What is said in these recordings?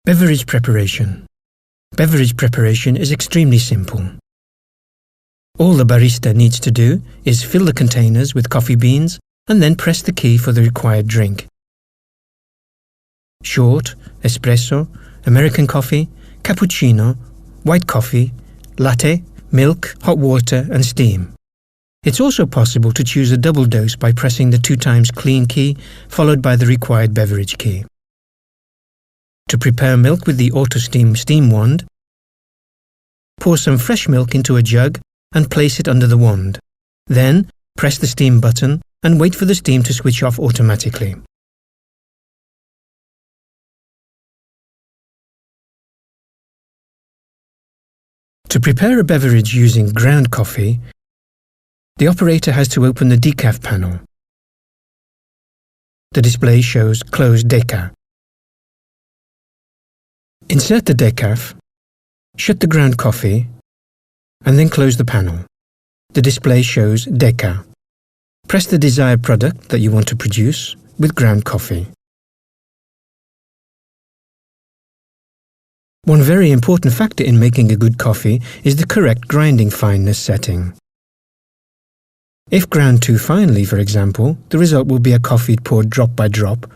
Beverage preparation. Beverage preparation is extremely simple. All the barista needs to do is fill the containers with coffee beans and then press the key for the required drink. Short, espresso, American coffee, cappuccino, white coffee, latte, milk, hot water and steam. It's also possible to choose a double dose by pressing the 2 times clean key followed by the required beverage key. To prepare milk with the auto-steam steam wand, pour some fresh milk into a jug and place it under the wand. Then, press the steam button and wait for the steam to switch off automatically. To prepare a beverage using ground coffee, the operator has to open the decaf panel. The display shows Close Decaf. Insert the decaf, shut the ground coffee, and then close the panel. The display shows Decaf. Press the desired product that you want to produce with ground coffee. One very important factor in making a good coffee is the correct grinding fineness setting. If ground too finely, for example, the result will be a coffee poured drop by drop,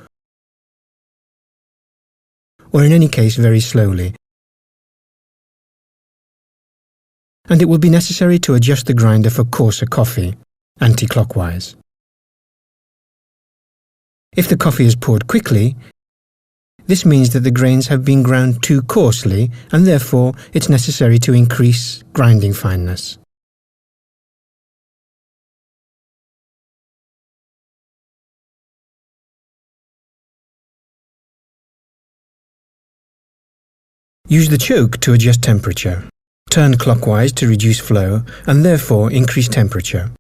or in any case very slowly, and it will be necessary to adjust the grinder for coarser coffee, anti-clockwise. If the coffee is poured quickly, this means that the grains have been ground too coarsely and therefore it's necessary to increase grinding fineness. Use the choke to adjust temperature. Turn clockwise to reduce flow and therefore increase temperature.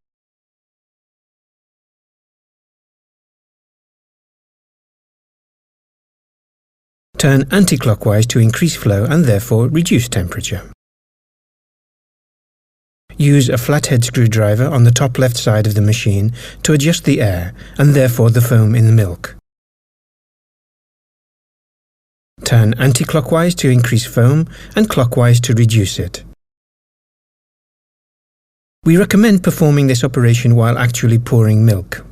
Turn anti-clockwise to increase flow and therefore reduce temperature. Use a flathead screwdriver on the top left side of the machine to adjust the air and therefore the foam in the milk. Turn anti-clockwise to increase foam and clockwise to reduce it. We recommend performing this operation while actually pouring milk.